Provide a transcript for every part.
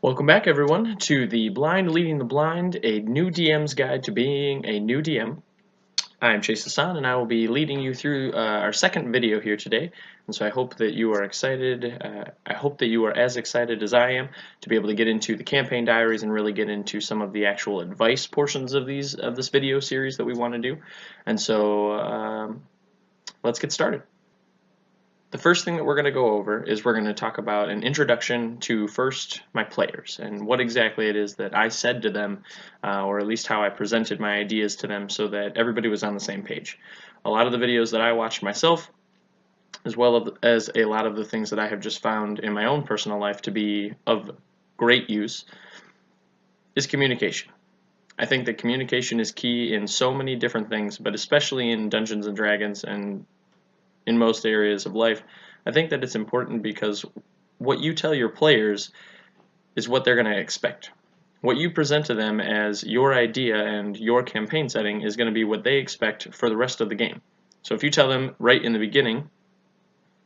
Welcome back, everyone, to the Blind Leading the Blind, a new DM's guide to being a new DM. I'm Chase Hassan, and I will be leading you through our second video here today. And so I hope that you are excited. I hope that you are as excited as I am to be able to get into the campaign diaries and really get into some of the actual advice portions of this video series that we want to do. And so let's get started. The first thing that we're going to go over is we're going to talk about an introduction to first my players and what exactly it is that I said to them, or at least how I presented my ideas to them so that everybody was on the same page. A lot of the videos that I watched myself, as well as a lot of the things that I have just found in my own personal life to be of great use, is communication. I think that communication is key in so many different things, but especially in Dungeons and Dragons and in most areas of life. I think that it's important because what you tell your players is what they're going to expect. What you present to them as your idea and your campaign setting is going to be what they expect for the rest of the game. So if you tell them right in the beginning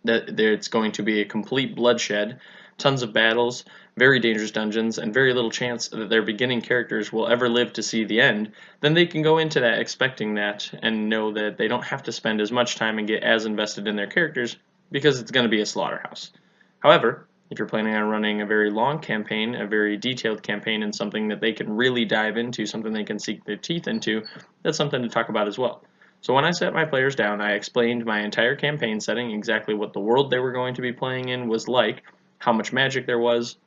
that it's going to be a complete bloodshed, tons of battles, very dangerous dungeons, and very little chance that their beginning characters will ever live to see the end, then they can go into that expecting that and know that they don't have to spend as much time and get as invested in their characters because it's going to be a slaughterhouse. However, if you're planning on running a very long campaign, a very detailed campaign, and something that they can really dive into, something they can sink their teeth into, that's something to talk about as well. So when I set my players down, I explained my entire campaign setting, exactly what the world they were going to be playing in was like, how much magic there was,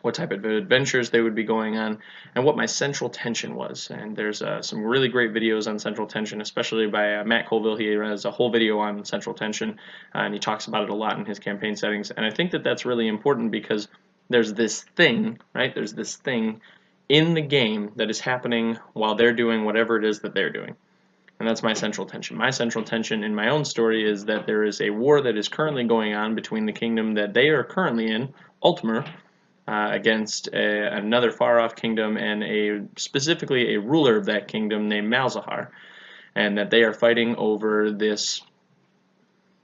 what type of adventures they would be going on, and what my central tension was. And there's some really great videos on central tension, especially by Matt Colville. He has a whole video on central tension, and he talks about it a lot in his campaign settings. And I think that that's really important because there's this thing, right? There's this thing in the game that is happening while they're doing whatever it is that they're doing. And that's my central tension. My central tension in my own story is that there is a war that is currently going on between the kingdom that they are currently in, Altmer, against another far-off kingdom and specifically a ruler of that kingdom named Malzahar, and that they are fighting over this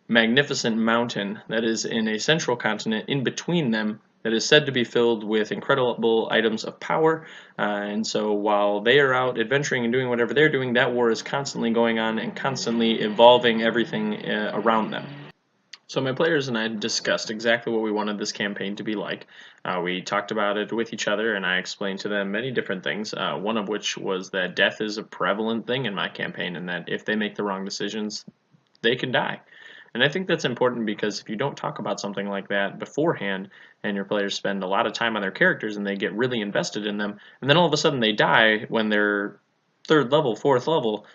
magnificent mountain that is in a central continent in between them that is said to be filled with incredible items of power, and so while they are out adventuring and doing whatever they're doing, that war is constantly going on and constantly evolving everything around them. So my players and I discussed exactly what we wanted this campaign to be like. We talked about it with each other, and I explained to them many different things, one of which was that death is a prevalent thing in my campaign, and that if they make the wrong decisions, they can die. And I think that's important because if you don't talk about something like that beforehand and your players spend a lot of time on their characters and they get really invested in them, and then all of a sudden they die when they're third level, fourth level,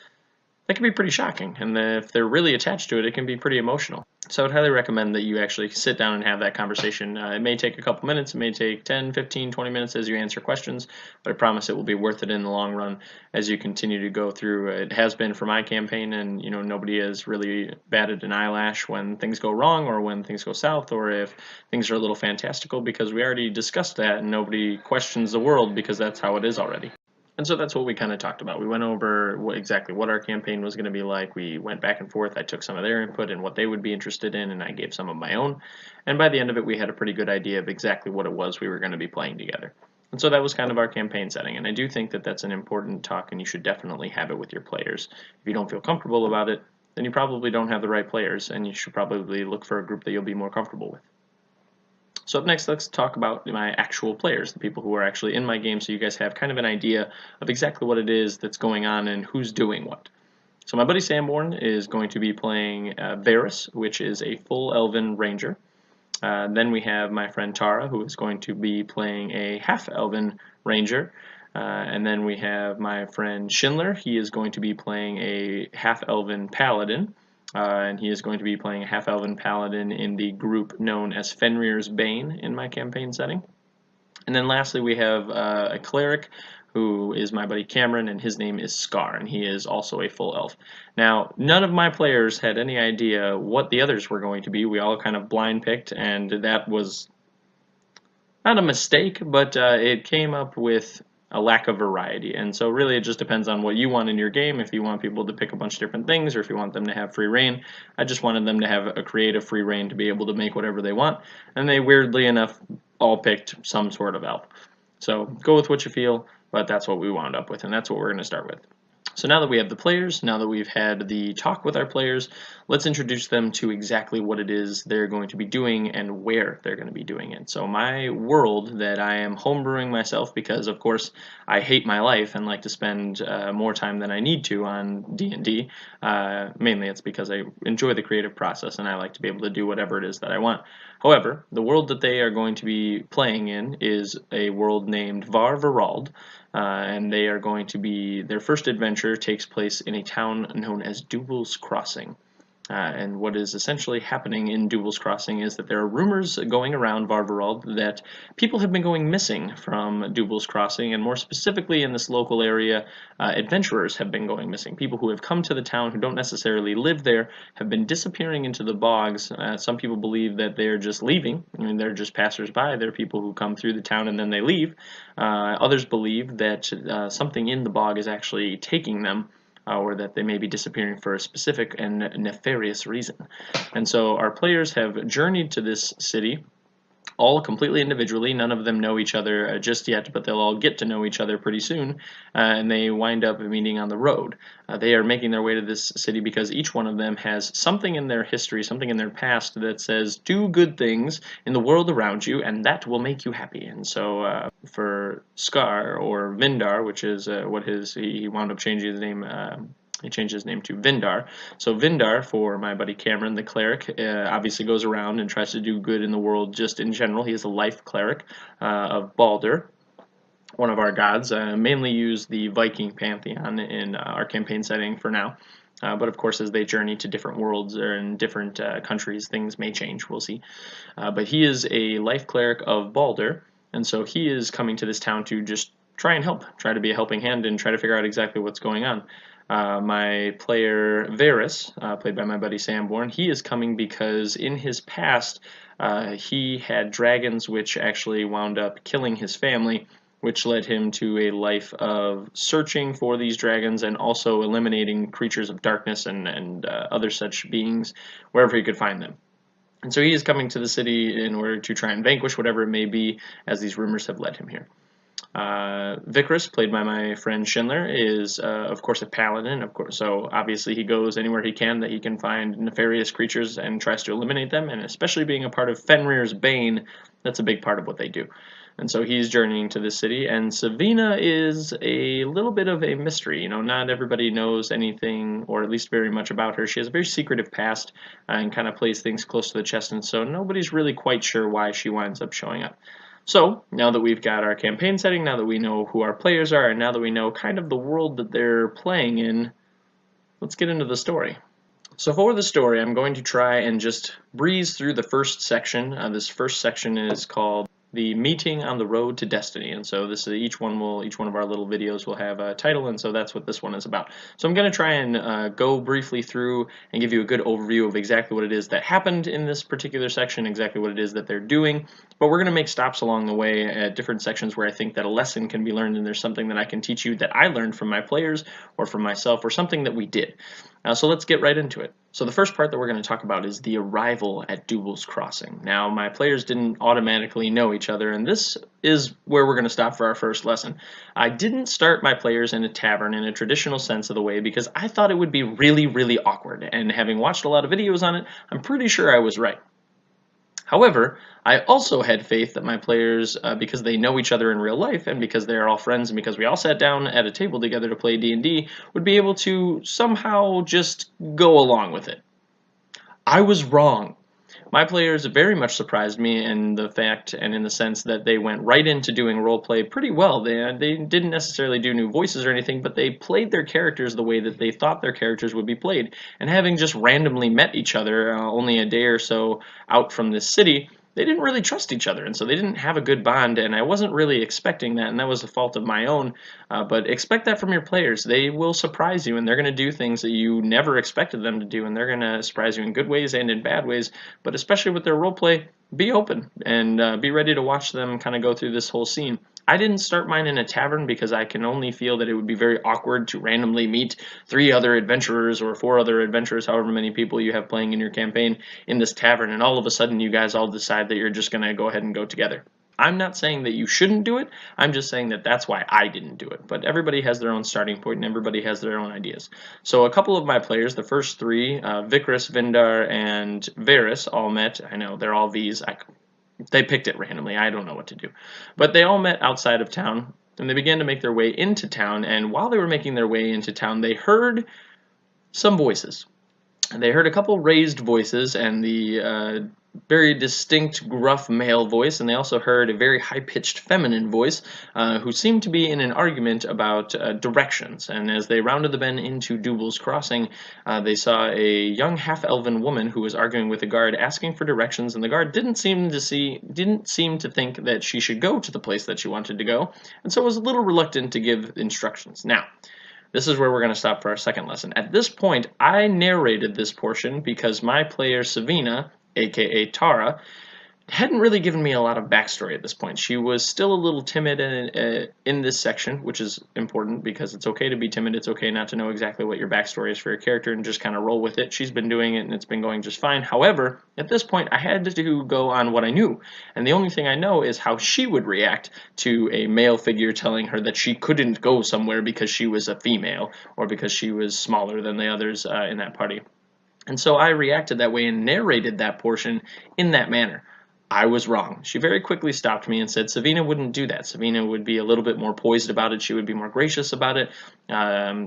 that can be pretty shocking. And if they're really attached to it, it can be pretty emotional. So I would highly recommend that you actually sit down and have that conversation. It may take a couple minutes, it may take 10, 15, 20 minutes as you answer questions, but I promise it will be worth it in the long run as you continue to go through. It has been for my campaign, and nobody has really batted an eyelash when things go wrong or when things go south or if things are a little fantastical, because we already discussed that and nobody questions the world because that's how it is already. And so that's what we kind of talked about. We went over exactly what our campaign was going to be like. We went back and forth. I took some of their input and what they would be interested in, and I gave some of my own. And by the end of it, we had a pretty good idea of exactly what it was we were going to be playing together. And so that was kind of our campaign setting. And I do think that that's an important talk, and you should definitely have it with your players. If you don't feel comfortable about it, then you probably don't have the right players, and you should probably look for a group that you'll be more comfortable with. So up next, let's talk about my actual players, the people who are actually in my game, so you guys have kind of an idea of exactly what it is that's going on and who's doing what. So my buddy Sanborn is going to be playing Varys, which is a full Elven Ranger. Then we have my friend Tara, who is going to be playing a half Elven Ranger. And then we have my friend Schindler. He is going to be playing a half Elven Paladin. And he is going to be playing a half-elven paladin in the group known as Fenrir's Bane in my campaign setting. And then lastly, we have a cleric who is my buddy Cameron, and his name is Scar, and he is also a full elf. Now, none of my players had any idea what the others were going to be. We all kind of blind picked, and that was not a mistake, but it came up with a lack of variety. And so really it just depends on what you want in your game. If you want people to pick a bunch of different things, or if you want them to have free reign. I just wanted them to have a creative free reign to be able to make whatever they want, and they weirdly enough all picked some sort of elf. So go with what you feel, but that's what we wound up with, and that's what we're going to start with. So now that we have the players, now that we've had the talk with our players, let's introduce them to exactly what it is they're going to be doing and where they're going to be doing it. So my world that I am homebrewing myself, because of course I hate my life and like to spend more time than I need to on D&D. Mainly it's because I enjoy the creative process and I like to be able to do whatever it is that I want. However, the world that they are going to be playing in is a world named Var Varald, and they are going to be, their first adventure takes place in a town known as Dubal's Crossing. And what is essentially happening in Dubal's Crossing is that there are rumors going around Var Varald that people have been going missing from Dubal's Crossing, and more specifically in this local area, adventurers have been going missing. People who have come to the town who don't necessarily live there have been disappearing into the bogs. Some people believe that they're just leaving. I mean, they're just passersby. They're people who come through the town and then they leave. Others believe that something in the bog is actually taking them, or that they may be disappearing for a specific and nefarious reason. And so our players have journeyed to this city all completely individually. None of them know each other just yet, but they'll all get to know each other pretty soon, and they wind up meeting on the road. They are making their way to this city because each one of them has something in their history, something in their past that says, do good things in the world around you, and that will make you happy. And so for Scar, or Vindar, which is what he wound up changing his name, he changed his name to Vindar. So Vindar, for my buddy Cameron, the cleric, obviously goes around and tries to do good in the world just in general. He is a life cleric of Baldur, one of our gods. Mainly use the Viking pantheon in our campaign setting for now. But of course, as they journey to different worlds or in different countries, things may change. We'll see. But he is a life cleric of Baldur, and so he is coming to this town to just try and help, try to be a helping hand and try to figure out exactly what's going on. My player Varys, played by my buddy Sanborn, he is coming because in his past he had dragons which actually wound up killing his family, which led him to a life of searching for these dragons and also eliminating creatures of darkness and other such beings wherever he could find them. And so he is coming to the city in order to try and vanquish whatever it may be, as these rumors have led him here. Vikrus, played by my friend Schindler, is of course a paladin. Of course, so obviously he goes anywhere he can that he can find nefarious creatures and tries to eliminate them. And especially being a part of Fenrir's Bane, that's a big part of what they do. And so he's journeying to this city. And Savina is a little bit of a mystery. You know, not everybody knows anything, or at least very much about her. She has a very secretive past and kind of plays things close to the chest. And so nobody's really quite sure why she winds up showing up. So, now that we've got our campaign setting, now that we know who our players are, and now that we know kind of the world that they're playing in, let's get into the story. So for the story, I'm going to try and just breeze through the first section. This first section is called The Meeting on the Road to Destiny, and so this is each one of our little videos will have a title, and so that's what this one is about. So I'm going to try and go briefly through and give you a good overview of exactly what it is that happened in this particular section, exactly what it is that they're doing, but we're going to make stops along the way at different sections where I think that a lesson can be learned, and there's something that I can teach you that I learned from my players or from myself, or something that we did. So let's get right into it. So the first part that we're going to talk about is the arrival at Dubal's Crossing. Now, my players didn't automatically know each other, and this is where we're going to stop for our first lesson. I didn't start my players in a tavern in a traditional sense of the way because I thought it would be really, really awkward, and having watched a lot of videos on it, I'm pretty sure I was right. However, I also had faith that my players, because they know each other in real life, and because they are all friends, and because we all sat down at a table together to play D&D, would be able to somehow just go along with it. I was wrong. My players very much surprised me in the fact and in the sense that they went right into doing roleplay pretty well. They didn't necessarily do new voices or anything, but they played their characters the way that they thought their characters would be played. And having just randomly met each other only a day or so out from this city, they didn't really trust each other, and so they didn't have a good bond, and I wasn't really expecting that, and that was a fault of my own. But expect that from your players. They will surprise you, and they're going to do things that you never expected them to do, and they're going to surprise you in good ways and in bad ways. But especially with their roleplay, be open and be ready to watch them kind of go through this whole scene. I didn't start mine in a tavern because I can only feel that it would be very awkward to randomly meet 3 other adventurers or 4 other adventurers, however many people you have playing in your campaign, in this tavern, and all of a sudden you guys all decide that you're just going to go ahead and go together. I'm not saying that you shouldn't do it. I'm just saying that that's why I didn't do it. But everybody has their own starting point and everybody has their own ideas. So a couple of my players, the first three, Vikrus, Vindar, and Varys, all met. I know they're all V's. They picked it randomly. I don't know what to do. But they all met outside of town, and they began to make their way into town. And while they were making their way into town, they heard some voices. They heard a couple raised voices and the very distinct gruff male voice, and they also heard a very high-pitched feminine voice who seemed to be in an argument about directions. And as they rounded the bend into Doubal's Crossing, they saw a young half-elven woman who was arguing with a guard, asking for directions, and the guard didn't seem to think that she should go to the place that she wanted to go, and so was a little reluctant to give instructions. Now, this is where we're going to stop for our second lesson. At this point, I narrated this portion because my player Savina, aka Tara, hadn't really given me a lot of backstory at this point. She was still a little timid in this section, which is important because it's okay to be timid. It's okay not to know exactly what your backstory is for your character and just kind of roll with it. She's been doing it and it's been going just fine. However, at this point, I had to go on what I knew. And the only thing I know is how she would react to a male figure telling her that she couldn't go somewhere because she was a female or because she was smaller than the others in that party. And so I reacted that way and narrated that portion in that manner. I was wrong. She very quickly stopped me and said Savina wouldn't do that. Savina would be a little bit more poised about it. She would be more gracious about it.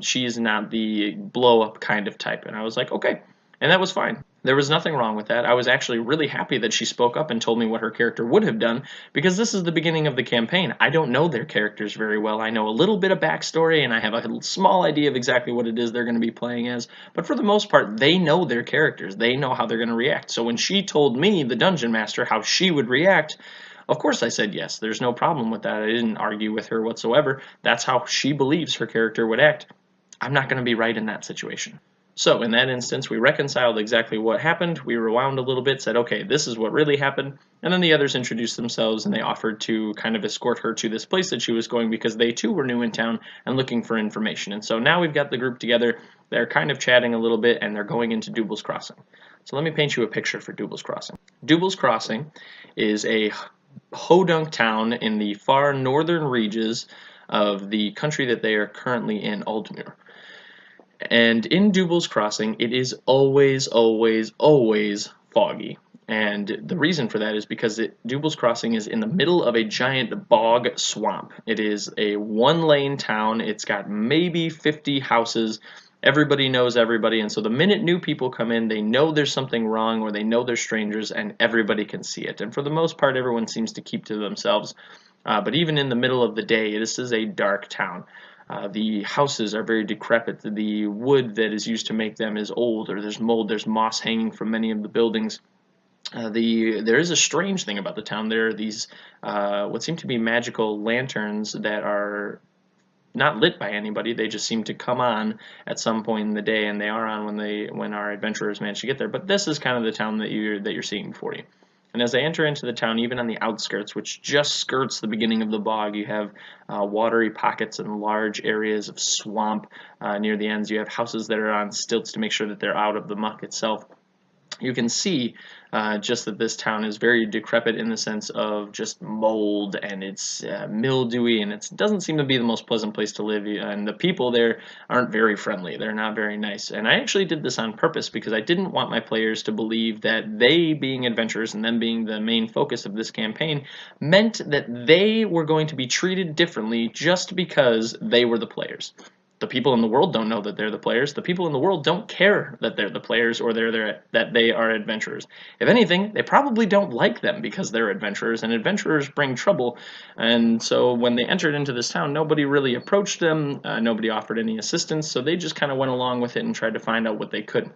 She is not the blow-up kind of type. And I was like, okay. And that was fine. There was nothing wrong with that. I was actually really happy that she spoke up and told me what her character would have done, because this is the beginning of the campaign. I don't know their characters very well. I know a little bit of backstory, and I have a small idea of exactly what it is they're going to be playing as, but for the most part, they know their characters. They know how they're going to react. So when she told me, the Dungeon Master, how she would react, of course I said yes. There's no problem with that. I didn't argue with her whatsoever. That's how she believes her character would act. I'm not going to be right in that situation. So in that instance, we reconciled exactly what happened, we rewound a little bit, said, okay, this is what really happened, and then the others introduced themselves and they offered to kind of escort her to this place that she was going because they too were new in town and looking for information. And so now we've got the group together, they're kind of chatting a little bit, and they're going into Doubal's Crossing. So let me paint you a picture for Doubal's Crossing. Doubal's Crossing is a podunk town in the far northern reaches of the country that they are currently in, Aldmere. And in Doubal's Crossing, it is always, always, always foggy. And the reason for that is because Doubal's Crossing is in the middle of a giant bog swamp. It is a one-lane town. It's got maybe 50 houses. Everybody knows everybody, and so the minute new people come in, they know there's something wrong or they know they're strangers, and everybody can see it. And for the most part, everyone seems to keep to themselves. But even in the middle of the day, this is a dark town. The houses are very decrepit. The wood that is used to make them is old, or there's mold, there's moss hanging from many of the buildings. There is a strange thing about the town. There are these what seem to be magical lanterns that are not lit by anybody. They just seem to come on at some point in the day, and they are on when our adventurers manage to get there. But this is kind of the town that you're seeing before you. And as they enter into the town, even on the outskirts, which just skirts the beginning of the bog, you have watery pockets and large areas of swamp near the ends. You have houses that are on stilts to make sure that they're out of the muck itself. You can see just that this town is very decrepit in the sense of just mold, and it's mildewy, and it doesn't seem to be the most pleasant place to live, and the people there aren't very friendly. They're not very nice. And I actually did this on purpose because I didn't want my players to believe that they, being adventurers and them being the main focus of this campaign, meant that they were going to be treated differently just because they were the players. The people in the world don't know that they're the players. The people in the world don't care that they're the players or that they are adventurers. If anything, they probably don't like them because they're adventurers, and adventurers bring trouble. And so when they entered into this town, nobody really approached them. Nobody offered any assistance, so they just kind of went along with it and tried to find out what they could.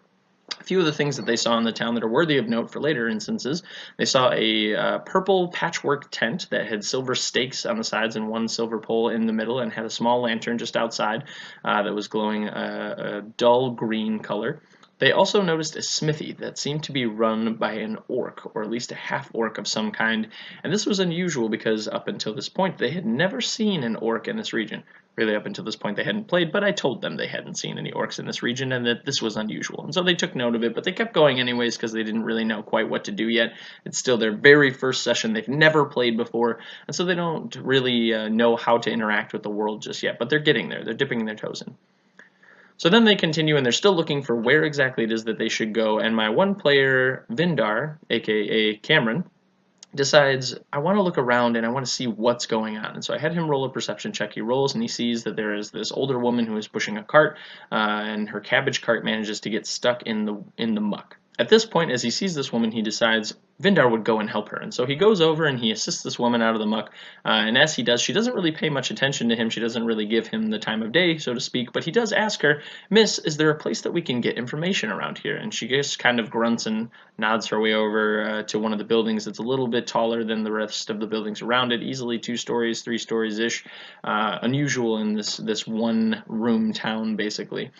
A few of the things that they saw in the town that are worthy of note for later instances: they saw a purple patchwork tent that had silver stakes on the sides and one silver pole in the middle, and had a small lantern just outside that was glowing a dull green color. They also noticed a smithy that seemed to be run by an orc, or at least a half-orc of some kind, and this was unusual because up until this point they had never seen an orc in this region. Really, up until this point they hadn't played, but I told them they hadn't seen any orcs in this region and that this was unusual. And so they took note of it, but they kept going anyways because they didn't really know quite what to do yet. It's still their very first session. They've never played before, and so they don't really know how to interact with the world just yet, but they're getting there. They're dipping their toes in. So then they continue, and they're still looking for where exactly it is that they should go, and my one player, Vindar, aka Cameron, decides, I want to look around and I want to see what's going on. And so I had him roll a perception check. He rolls and he sees that there is this older woman who is pushing a cart, and her cabbage cart manages to get stuck in the muck. At this point, as he sees this woman, he decides Vindar would go and help her. And so he goes over and he assists this woman out of the muck. And as he does, she doesn't really pay much attention to him. She doesn't really give him the time of day, so to speak. But he does ask her, Miss, is there a place that we can get information around here? And she just kind of grunts and nods her way over to one of the buildings that's a little bit taller than the rest of the buildings around it, easily 2 stories, 3 stories-ish. Unusual in this one-room town, basically.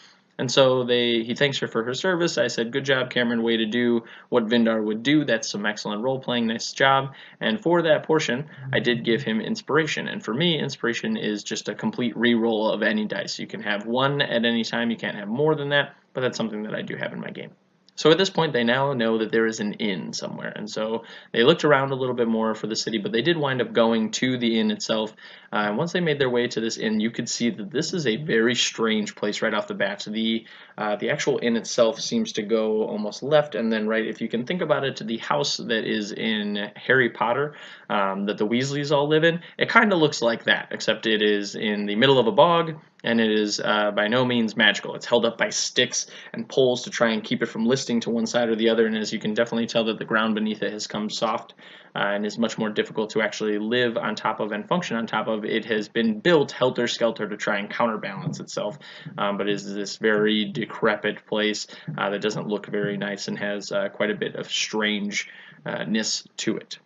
And so he thanks her for her service. I said, good job, Cameron, way to do what Vindar would do. That's some excellent role-playing, nice job. And for that portion, I did give him inspiration. And for me, inspiration is just a complete re-roll of any dice. You can have 1 at any time. You can't have more than that, but that's something that I do have in my game. So at this point, they now know that there is an inn somewhere, and so they looked around a little bit more for the city, but they did wind up going to the inn itself. And once they made their way to this inn, you could see that this is a very strange place right off the bat. The actual inn itself seems to go almost left and then right. If you can think about it, to the house that is in Harry Potter that the Weasleys all live in, it kind of looks like that, except it is in the middle of a bog, and it is by no means magical. It's held up by sticks and poles to try and keep it from listing to one side or the other, and as you can definitely tell that the ground beneath it has come soft and is much more difficult to actually live on top of and function on top of. It has been built helter-skelter to try and counterbalance itself, but is this very decrepit place that doesn't look very nice and has quite a bit of strangeness to it.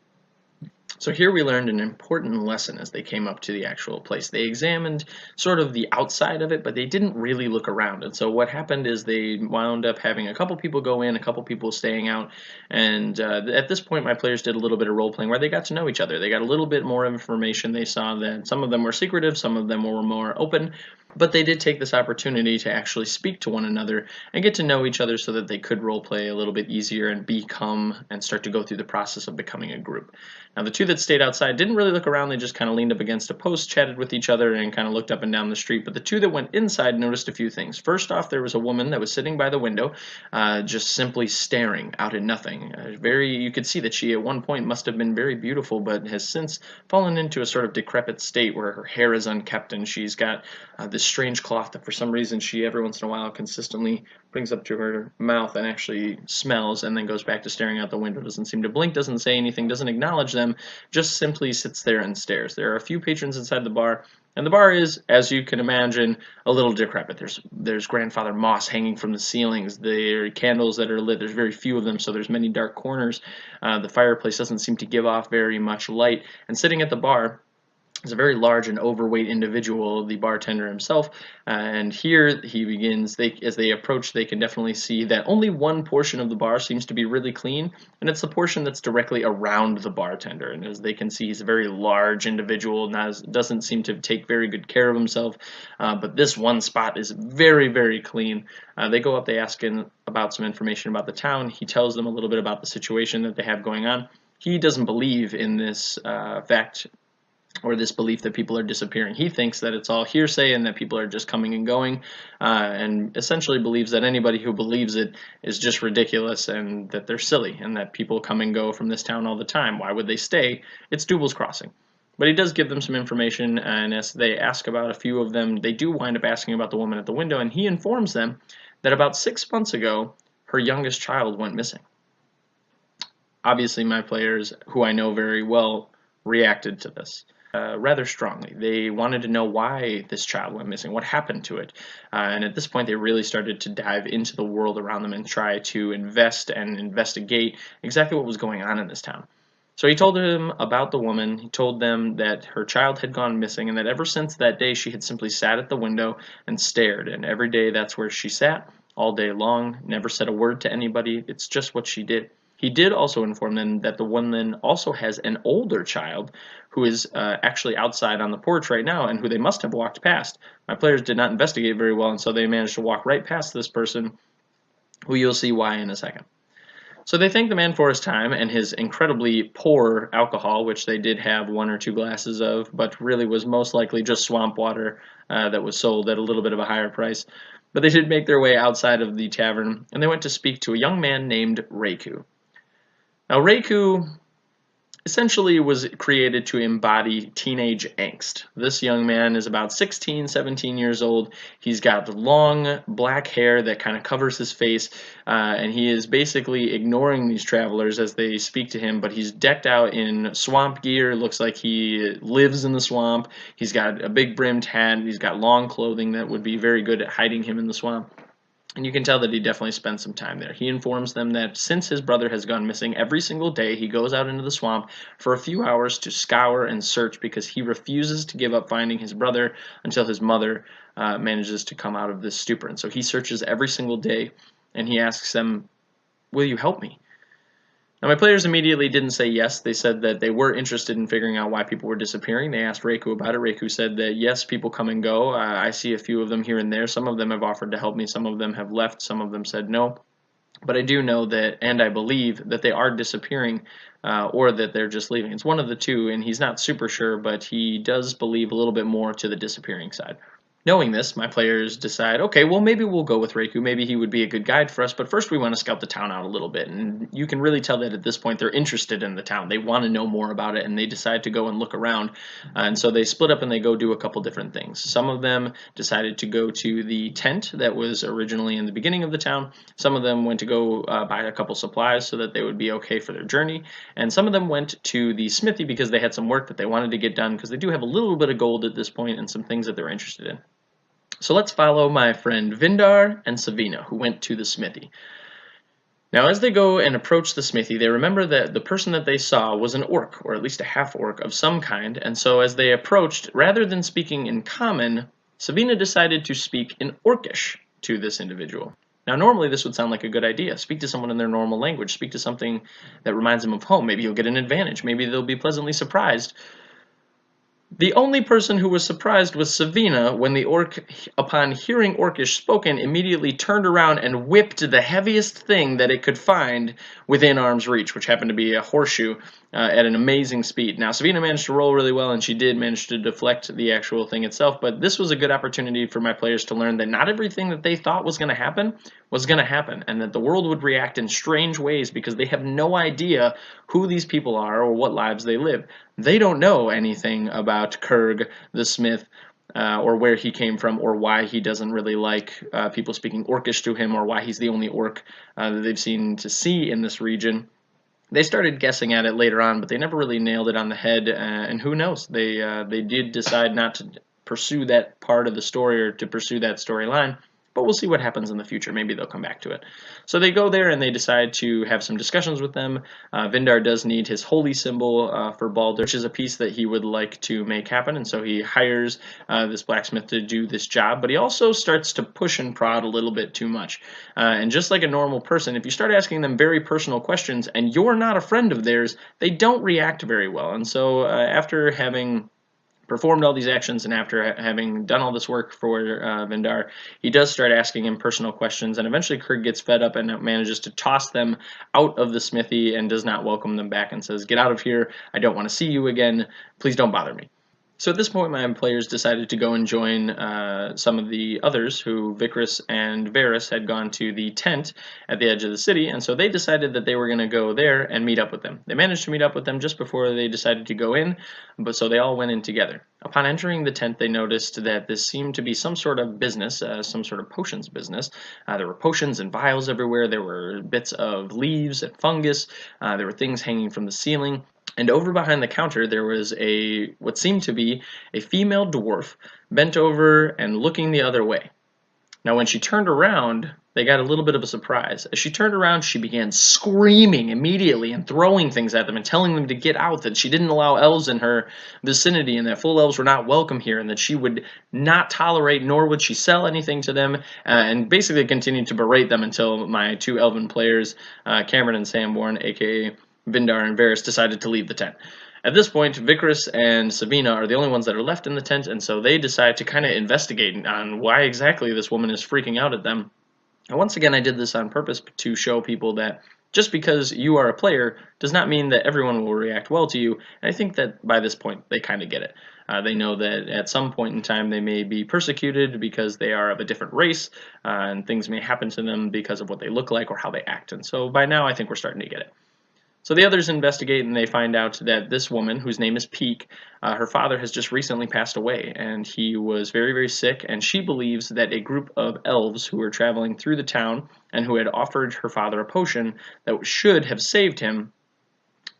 So here we learned an important lesson as they came up to the actual place. They examined sort of the outside of it, but they didn't really look around. And so what happened is they wound up having a couple people go in, a couple people staying out. And at this point, my players did a little bit of role-playing where they got to know each other. They got a little bit more information. They saw that some of them were secretive, some of them were more open. But they did take this opportunity to actually speak to one another and get to know each other so that they could role-play a little bit easier and become and start to go through the process of becoming a group. Now, the 2 that stayed outside didn't really look around. They just kind of leaned up against a post, chatted with each other, and kind of looked up and down the street. But the 2 that went inside noticed a few things. First off, there was a woman that was sitting by the window, just simply staring out at nothing. You could see that she at one point must have been very beautiful, but has since fallen into a sort of decrepit state where her hair is unkempt and she's got this strange cloth that for some reason she every once in a while consistently brings up to her mouth and actually smells and then goes back to staring out the window. Doesn't seem to blink, doesn't say anything, doesn't acknowledge them, just simply sits there and stares. There are a few patrons inside the bar, and the bar is, as you can imagine, a little decrepit. There's grandfather moss hanging from the ceilings. There are candles that are lit. There's very few of them, so there's many dark corners. The fireplace doesn't seem to give off very much light, and sitting at the bar is a very large and overweight individual, the bartender himself, and here he begins, as they approach, they can definitely see that only one portion of the bar seems to be really clean, and it's the portion that's directly around the bartender, and as they can see, he's a very large individual, doesn't seem to take very good care of himself, but this one spot is very, very clean. They go up, they ask him about some information about the town. He tells them a little bit about the situation that they have going on. He doesn't believe in this fact or this belief that people are disappearing. He thinks that it's all hearsay and that people are just coming and going, and essentially believes that anybody who believes it is just ridiculous and that they're silly and that people come and go from this town all the time. Why would they stay? It's Dubal's Crossing. But he does give them some information, and as they ask about a few of them, they do wind up asking about the woman at the window, and he informs them that about 6 months ago, her youngest child went missing. Obviously, my players, who I know very well, reacted to this rather strongly. They wanted to know why this child went missing, what happened to it, and at this point they really started to dive into the world around them and try to invest and investigate exactly what was going on in this town. So he told them about the woman. He told them that her child had gone missing and that ever since that day she had simply sat at the window and stared, and every day that's where she sat all day long, never said a word to anybody. It's just what she did. He did also inform them that the woman also has an older child who is actually outside on the porch right now and who they must have walked past. My players did not investigate very well, and so they managed to walk right past this person, who you'll see why in a second. So they thanked the man for his time and his incredibly poor alcohol, which they did have 1 or 2 glasses of, but really was most likely just swamp water that was sold at a little bit of a higher price. But they did make their way outside of the tavern, and they went to speak to a young man named Reiku. Now, Reiku essentially was created to embody teenage angst. This young man is about 16, 17 years old. He's got long black hair that kind of covers his face, and he is basically ignoring these travelers as they speak to him, but he's decked out in swamp gear. Looks like he lives in the swamp. He's got a big brimmed hat. He's got long clothing that would be very good at hiding him in the swamp. And you can tell that he definitely spent some time there. He informs them that since his brother has gone missing, every single day he goes out into the swamp for a few hours to scour and search because he refuses to give up finding his brother until his mother manages to come out of this stupor. And so he searches every single day, and he asks them, "Will you help me?" Now, my players immediately didn't say yes. They said that they were interested in figuring out why people were disappearing. They asked Reiku about it. Reiku said that yes, people come and go. I see a few of them here and there. Some of them have offered to help me. Some of them have left. Some of them said no. But I do know that, and I believe, that they are disappearing or that they're just leaving. It's one of the two, and he's not super sure, but he does believe a little bit more to the disappearing side. Knowing this, my players decide, okay, well, maybe we'll go with Reiku. Maybe he would be a good guide for us, but first we want to scout the town out a little bit. And you can really tell that at this point they're interested in the town. They want to know more about it, and they decide to go and look around. And so they split up and they go do a couple different things. Some of them decided to go to the tent that was originally in the beginning of the town. Some of them went to go buy a couple supplies so that they would be okay for their journey. And some of them went to the smithy because they had some work that they wanted to get done because they do have a little bit of gold at this point and some things that they're interested in. So let's follow my friend Vindar and Savina, who went to the smithy. Now, as they go and approach the smithy, they remember that the person that they saw was an orc, or at least a half-orc of some kind, and so as they approached, rather than speaking in common, Savina decided to speak in Orcish to this individual. Now, normally this would sound like a good idea. Speak to someone in their normal language. Speak to something that reminds them of home. Maybe you'll get an advantage. Maybe they'll be pleasantly surprised. The only person who was surprised was Savina when the orc, upon hearing Orcish spoken, immediately turned around and whipped the heaviest thing that it could find within arm's reach, which happened to be a horseshoe at an amazing speed. Now, Savina managed to roll really well, and she did manage to deflect the actual thing itself, but this was a good opportunity for my players to learn that not everything that they thought was going to happen, and that the world would react in strange ways because they have no idea who these people are or what lives they live. They don't know anything about Kurg the Smith, or where he came from, or why he doesn't really like people speaking Orcish to him, or why he's the only orc that they've seen to see in this region. They started guessing at it later on, but they never really nailed it on the head, and who knows? They did decide not to pursue that part of the story or to pursue that storyline. But we'll see what happens in the future. Maybe they'll come back to it. So they go there and they decide to have some discussions with them. Vindar does need his holy symbol for Baldur, which is a piece that he would like to make happen. And so he hires this blacksmith to do this job. But he also starts to push and prod a little bit too much. And just like a normal person, if you start asking them very personal questions and you're not a friend of theirs, they don't react very well. And so after having performed all these actions and after having done all this work for Vindar, he does start asking him personal questions, and eventually Kurg gets fed up and manages to toss them out of the smithy and does not welcome them back and says, "Get out of here, I don't want to see you again, please don't bother me." So at this point, my players decided to go and join some of the others who Vikrus and Varys had gone to the tent at the edge of the city, and so they decided that they were going to go there and meet up with them. They managed to meet up with them just before they decided to go in, but so they all went in together. Upon entering the tent, they noticed that this seemed to be some sort of business, some sort of potions business. There were potions and vials everywhere. There were bits of leaves and fungus. There were things hanging from the ceiling. And over behind the counter, there was what seemed to be a female dwarf bent over and looking the other way. Now when she turned around, they got a little bit of a surprise. As she turned around, she began screaming immediately and throwing things at them and telling them to get out, that she didn't allow elves in her vicinity and that full elves were not welcome here and that she would not tolerate nor would she sell anything to them, and basically continued to berate them until my two elven players, Cameron and Sanborn, aka Vindar and Varys, decided to leave the tent. At this point, Vikrys and Sabina are the only ones that are left in the tent, and so they decide to kind of investigate on why exactly this woman is freaking out at them. And once again, I did this on purpose to show people that just because you are a player does not mean that everyone will react well to you, and I think that by this point they kind of get it. They know that at some point in time they may be persecuted because they are of a different race, and things may happen to them because of what they look like or how they act, and so by now I think we're starting to get it. So the others investigate and they find out that this woman, whose name is Peak, her father has just recently passed away and he was very, very sick, and she believes that a group of elves who were traveling through the town and who had offered her father a potion that should have saved him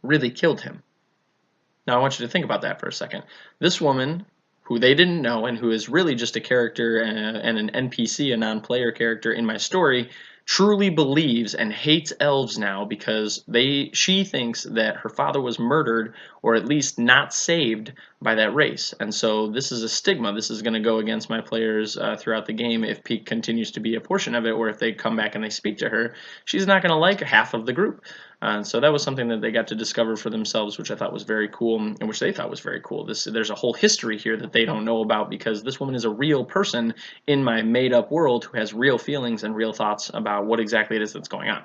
really killed him. Now I want you to think about that for a second. This woman, who they didn't know and who is really just a character and an NPC, a non-player character in my story, truly believes and hates elves now because she thinks that her father was murdered or at least not saved by that race. And so this is a stigma. This is going to go against my players throughout the game if Peak continues to be a portion of it, or if they come back and they speak to her. She's not going to like half of the group. So that was something that they got to discover for themselves, which I thought was very cool, and which they thought was very cool. There's a whole history here that they don't know about because this woman is a real person in my made-up world who has real feelings and real thoughts about what exactly it is that's going on.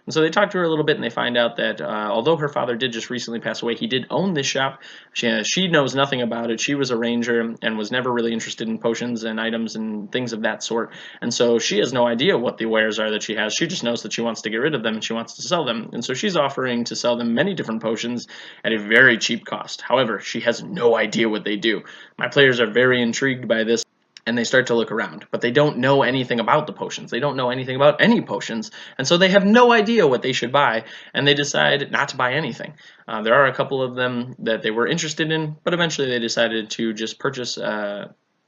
And so they talk to her a little bit, and they find out that although her father did just recently pass away, he did own this shop. She knows nothing about it. She was a ranger and was never really interested in potions and items and things of that sort. And so she has no idea what the wares are that she has. She just knows that she wants to get rid of them and she wants to sell them. And so she's offering to sell them many different potions at a very cheap cost. However, she has no idea what they do. My players are very intrigued by this, and they start to look around, but they don't know anything about the potions. They don't know anything about any potions, and so they have no idea what they should buy, and they decide not to buy anything. There are a couple of them that they were interested in, but eventually they decided to just purchase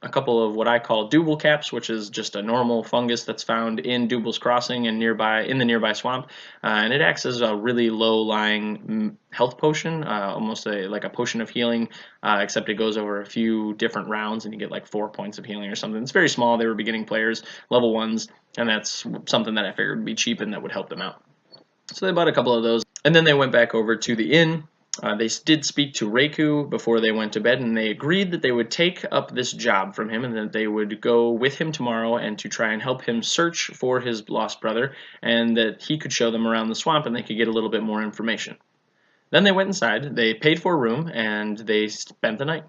a couple of what I call Double caps, which is just a normal fungus that's found in Double's Crossing and in the nearby swamp, and it acts as a really low-lying health potion, almost like a potion of healing, except it goes over a few different rounds and you get like 4 points of healing or something. It's very small. They were beginning players, level 1s, and that's something that I figured would be cheap and that would help them out. So they bought a couple of those, and then they went back over to the inn. They did speak to Reiku before they went to bed, and they agreed that they would take up this job from him and that they would go with him tomorrow and to try and help him search for his lost brother, and that he could show them around the swamp and they could get a little bit more information. Then they went inside, they paid for a room, and they spent the night.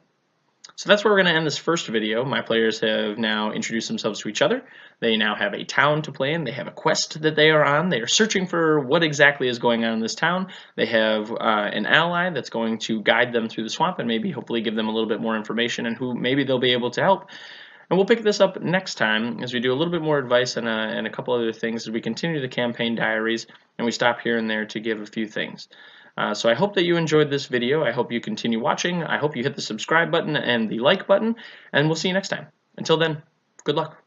So that's where we're going to end this first video. My players have now introduced themselves to each other. They now have a town to play in. They have a quest that they are on. They are searching for what exactly is going on in this town. They have an ally that's going to guide them through the swamp and maybe hopefully give them a little bit more information and who maybe they'll be able to help. And we'll pick this up next time as we do a little bit more advice and a couple other things as we continue the campaign diaries and we stop here and there to give a few things. So I hope that you enjoyed this video. I hope you continue watching. I hope you hit the subscribe button and the like button, and we'll see you next time. Until then, good luck.